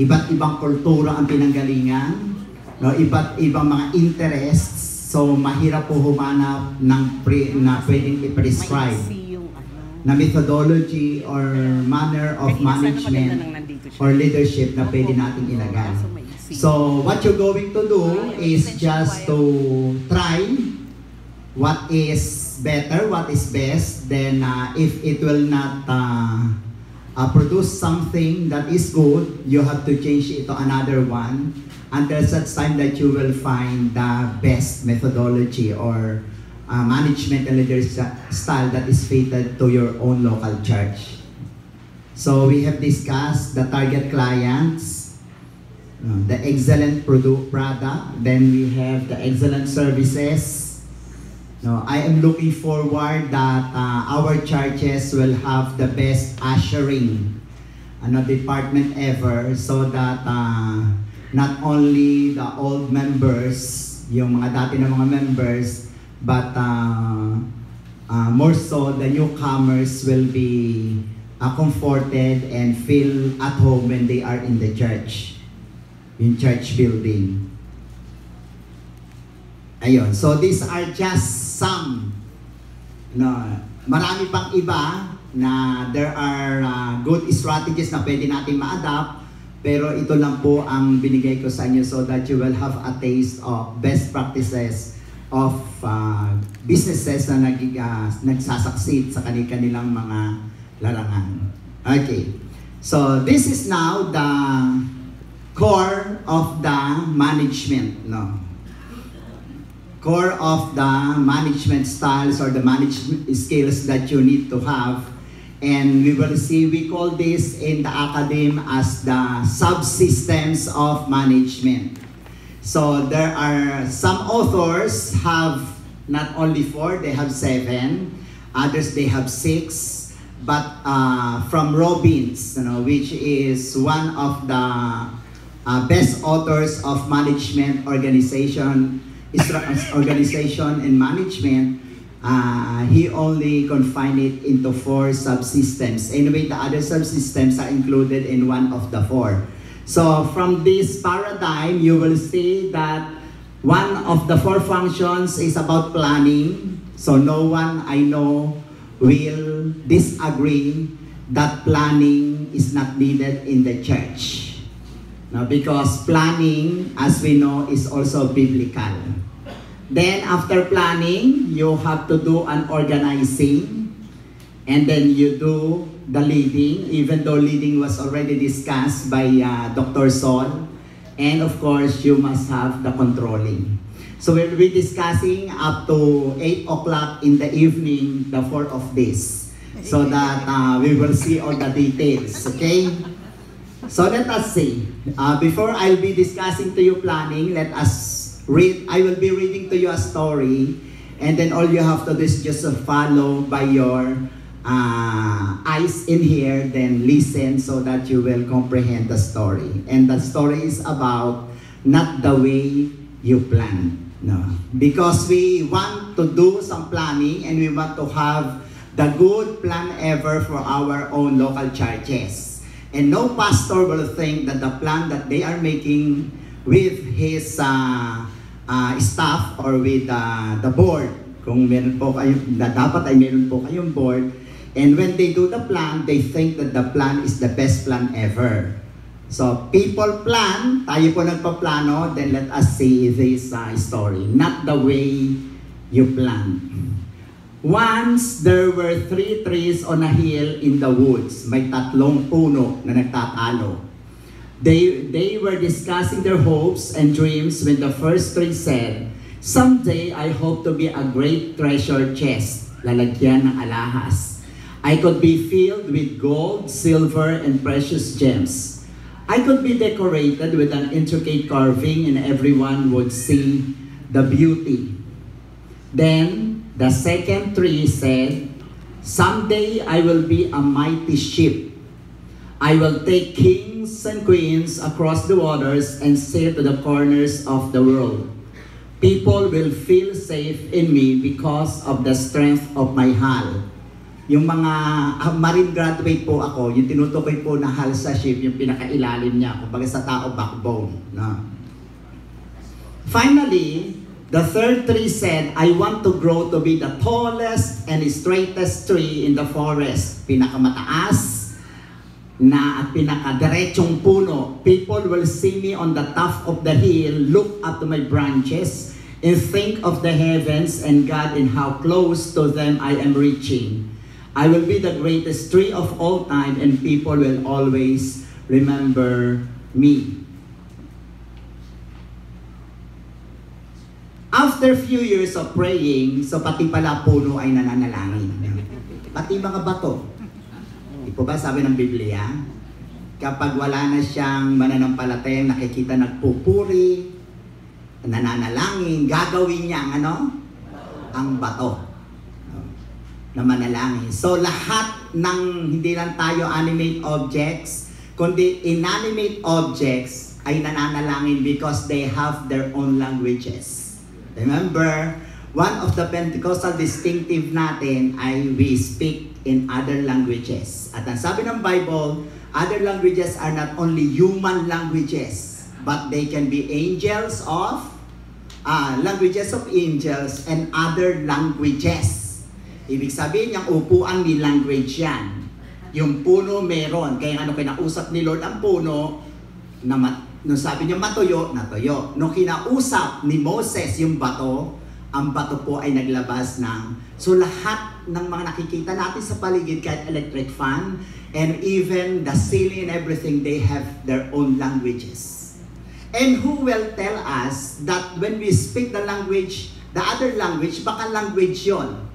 Iba't ibang kultura ang pinanggalingan, no? Iba't ibang mga interests, so mahirap po humanap ng na pwedeng i-prescribe na methodology or manner of management or leadership na pwede natin ilagay. So what you're going to do is just to try what is better, what is best, then if it will not produce something that is good, you have to change it to another one until such time that you will find the best methodology or management and leadership style that is fitted to your own local church. So we have discussed the target clients, the excellent product, then we have the excellent services. No, I am looking forward that our churches will have the best ushering department ever, so that not only the old members, yung mga dati na mga members, but more so the newcomers will be comforted and feel at home when they are in the church, in church building. Ayun, so these are just some, marami pang iba na there are good strategies na pwede natin ma-adapt, pero ito lang po ang binigay ko sa inyo so that you will have a taste of best practices of businesses na nagsasucceed sa kanilang mga larangan. Okay, so this is now the core of the management, core of the management styles or the management skills that you need to have. And we will see, we call this in the academy as the subsystems of management. So there are some authors have not only 4, they have 7. Others they have 6. But from Robbins, which is one of the best authors of management organization and management, he only confined it into 4 subsystems. Anyway, the other subsystems are included in one of the 4. So from this paradigm, you will see that one of the 4 functions is about planning. So no one I know will disagree that planning is not needed in the church. Now, because planning, as we know, is also biblical. Then after planning, you have to do an organizing, and then you do the leading, even though leading was already discussed by Dr. Sol. And of course, you must have the controlling. So we'll be discussing up to 8 o'clock in the evening, the 4 of this, so that we will see all the details, okay? So let us see. Before I'll be discussing to you planning, let us read. I will be reading to you a story, and then all you have to do is just follow by your eyes in here, then listen so that you will comprehend the story. And the story is about not the way you plan. No, because we want to do some planning and we want to have the good plan ever for our own local churches. And no pastor will think that the plan that they are making with his staff or with the board, kung meron po kayo, dapat ay meron po kayong board, and when they do the plan, they think that the plan is the best plan ever. So people plan, tayo po nagpaplano, then let us see this story, not the way you plan. Once, there were 3 trees on a hill in the woods. May 3 puno na nagtatalo. They were discussing their hopes and dreams when the first tree said, "Someday I hope to be a great treasure chest," lalagyan ng alahas. "I could be filled with gold, silver, and precious gems. I could be decorated with an intricate carving and everyone would see the beauty." Then the second tree said, "Someday I will be a mighty ship. I will take kings and queens across the waters and sail to the corners of the world. People will feel safe in me because of the strength of my hull. yung mga marine graduate po ako, yung tinutukoy po na hull sa ship, yung pinakailalim niya, kumbaga sa tao, backbone. No? Finally, the third tree said, I want to grow to be the tallest and straightest tree in the forest. Pinakamataas na at pinakadiretsong puno. People will see me on the top of the hill, look up to my branches, and think of the heavens and God and how close to them I am reaching. I will be the greatest tree of all time and people will always remember me. After few years of praying, so pati pala puno ay nananalangin. Pati mga bato. Di po ba sabi ng Biblia? Kapag wala na siyang mananampalatayang nakikita nagpupuri, nananalangin, gagawin niya ano? Ang bato na manalangin. So lahat ng hindi lang tayo animate objects, kundi inanimate objects ay nananalangin because they have their own languages. Remember, one of the Pentecostal distinctive natin ay we speak in other languages. At ang sabi ng Bible, other languages are not only human languages, but they can be angels of, languages of angels and other languages. Ibig sabihin yung upuan ni language yan. Yung puno meron. Kaya ano kinausap ni Lord ang puno, nung sabi niya matuyo, natuyo. Nung kinausap ni Moses yung bato, ang bato po ay naglabas ng... So lahat ng mga nakikita natin sa paligid, kahit electric fan, and even the ceiling and everything, they have their own languages. And who will tell us that when we speak the language, the other language, baka language yon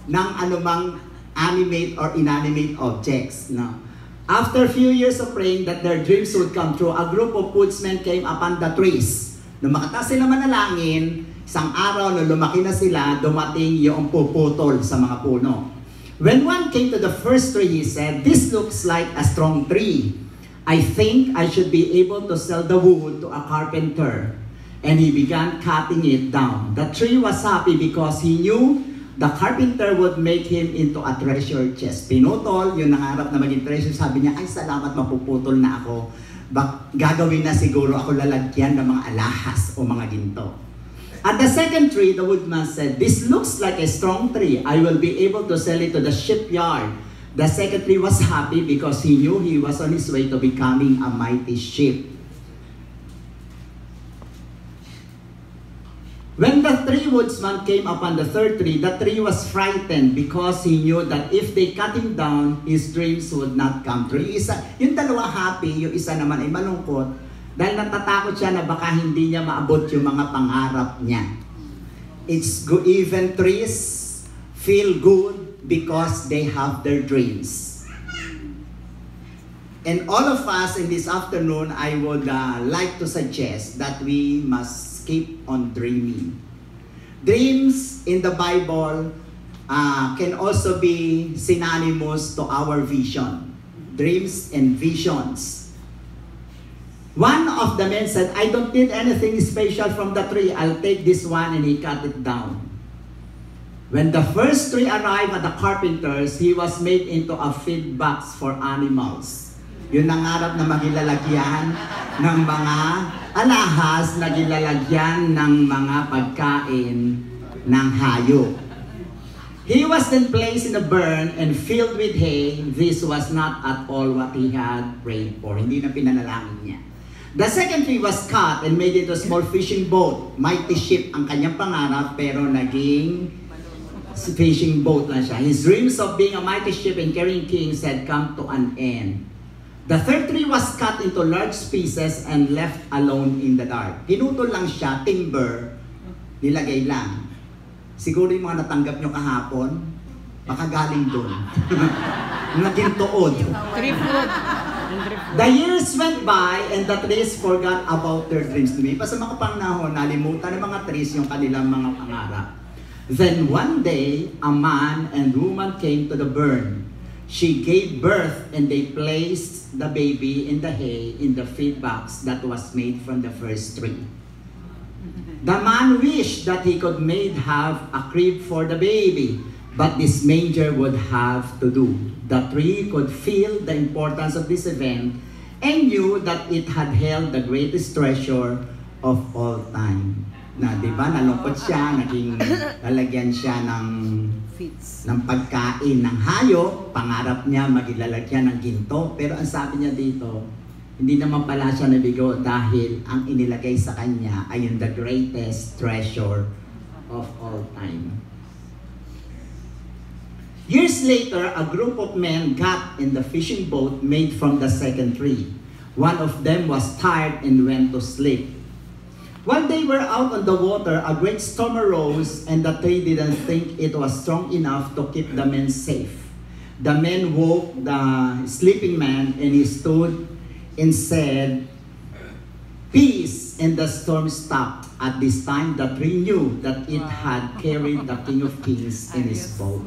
ng anumang animate or inanimate objects. No? After a few years of praying that their dreams would come true, a group of woodsmen came upon the trees. Nung makataas sila manalangin, isang araw na lumaki na sila, dumating yung puputol sa mga puno. When one came to the first tree, he said, "This looks like a strong tree. I think I should be able to sell the wood to a carpenter." And he began cutting it down. The tree was happy because he knew the carpenter would make him into a treasure chest. Pinutol, yung nangarap na maging treasure, sabi niya, ay salamat, mapuputol na ako. Gagawin na siguro ako lalagyan ng mga alahas o mga ginto. At the second tree, the woodman said, "This looks like a strong tree. I will be able to sell it to the shipyard." The second tree was happy because he knew he was on his way to becoming a mighty ship. When the three woodsmen came upon the third tree, the tree was frightened because he knew that if they cut him down, his dreams would not come true. Yung dalawa happy, yung isa naman ay malungkot dahil natatakot siya na baka hindi niya maabot yung mga pangarap niya. It's good, even trees feel good because they have their dreams. And all of us in this afternoon, I would like to suggest that we must keep on dreaming. Dreams in the Bible can also be synonymous to our vision. Dreams and visions. One of the men said, "I don't need anything special from the tree. I'll take this one," and he cut it down. When the first tree arrived at the carpenters, he was made into a feed box for animals. Yung nangarap na magilalagyan ng mga alahas na gilalagyan ng mga pagkain ng hayop. He was then placed in a barn and filled with hay. This was not at all what he had prayed for. Hindi na pinanalangin niya. The second tree was cut and made into a small fishing boat. Mighty ship ang kanyang pangarap pero naging fishing boat lang siya. His dreams of being a mighty ship and carrying kings had come to an end. The third tree was cut into large pieces and left alone in the dark. Pinutol lang siya, timber, nilagay lang. Siguro yung mga natanggap nyo kahapon, baka galing doon. Naging tuod. The years went by and the trees forgot about their dreams. Lumipas sa mga panahon, nalimutan ng mga trees yung kanilang mga pangarap. Then one day, a man and woman came to the barn. She gave birth and they placed the baby in the hay in the feed box that was made from the first tree. The man wished that he could have a crib for the baby. but this manger would have to do. The tree could feel the importance of this event and knew that it had held the greatest treasure of all time. Na, di ba, nalungkot siya, naging lalagyan siya ng pagkain ng hayop, pangarap niya magilalagyan ng ginto, pero ang sabi niya dito, hindi naman pala siya nabigo dahil ang inilagay sa kanya ay yung the greatest treasure of all time. Years later, a group of men got in the fishing boat made from the second tree. One of them was tired and went to sleep. While they were out on the water, a great storm arose, and the tree didn't think it was strong enough to keep the men safe. The men woke the sleeping man, and he stood and said, "Peace," and the storm stopped. At this time, the tree knew that it had carried the King of Kings in his boat.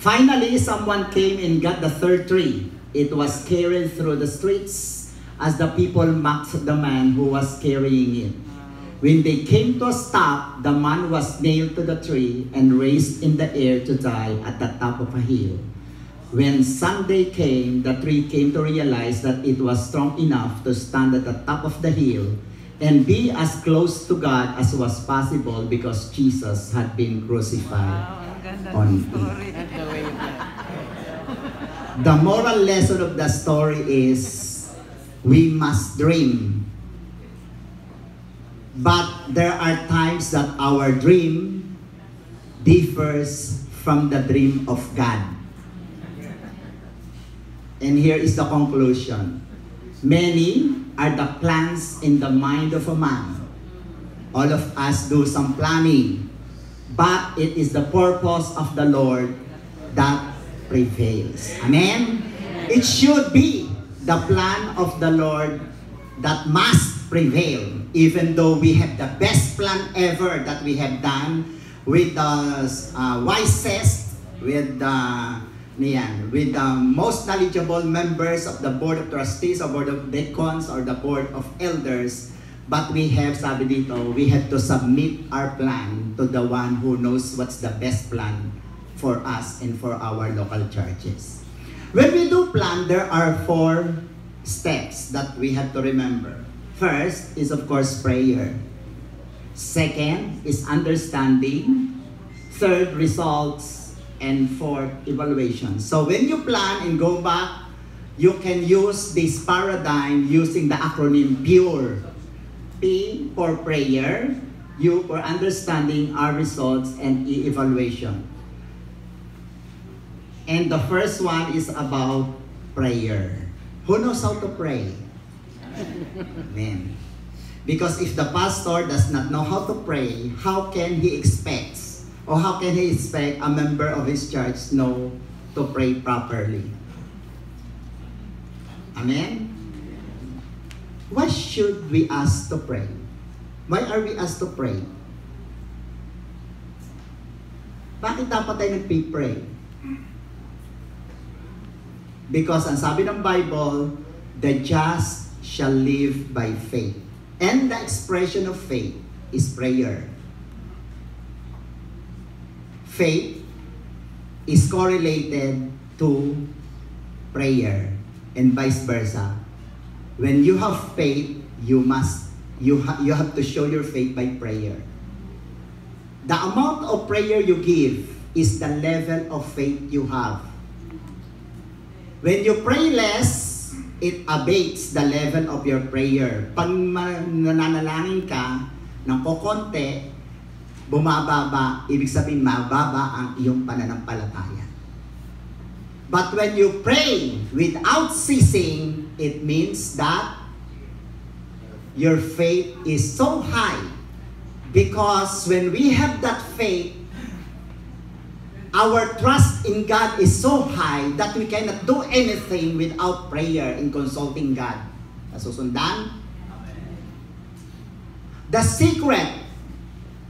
Finally, someone came and got the third tree. It was carried through the streets as the people mocked the man who was carrying it. When they came to a stop, the man was nailed to the tree and raised in the air to die at the top of a hill. When Sunday came, the tree came to realize that it was strong enough to stand at the top of the hill and be as close to God as was possible because Jesus had been crucified on it. The moral lesson of the story is we must dream. But there are times that our dream differs from the dream of God. And here is the conclusion. Many are the plans in the mind of a man. All of us do some planning. But it is the purpose of the Lord that prevails. Amen? It should be the plan of the Lord that must prevail, even though we have the best plan ever that we have done with the wisest, with the most knowledgeable members of the Board of Trustees or Board of Deacons or the Board of Elders. But we have, sabi dito, we have to submit our plan to the one who knows what's the best plan for us and for our local churches. When we do plan, there are 4 steps that we have to remember. First is, of course, prayer. Second is understanding. Third, results. And fourth, evaluation. So when you plan and go back, you can use this paradigm using the acronym PURE. P for prayer, U for understanding, R results, and E evaluation. And the first one is about prayer. Who knows how to pray? Amen. Because if the pastor does not know how to pray, how can he expect a member of his church know to pray properly? Amen? Why should we ask to pray? Why are we asked to pray? Bakit dapat tayo nagpipray? Because ang sabi ng Bible, the just shall live by faith. And the expression of faith is prayer. Faith is correlated to prayer and vice versa. When you have faith, you have to show your faith by prayer. The amount of prayer you give is the level of faith you have. When you pray less, it abates the level of your prayer. Pag nananalangin ka ng kokonte, bumababa, ibig sabihin mababa ang iyong pananampalataya. But when you pray without ceasing, it means that your faith is so high. Because when we have that faith, our trust in God is so high that we cannot do anything without prayer in consulting God. Nasusundan? The secret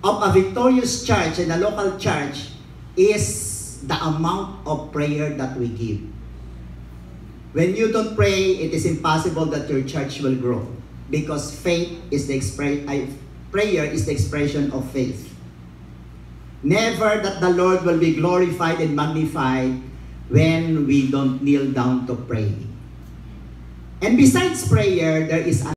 of a victorious church and a local church is the amount of prayer that we give. When you don't pray, it is impossible that your church will grow. Because prayer is the expression of faith. Never that the Lord will be glorified and magnified when we don't kneel down to pray. And besides prayer, there is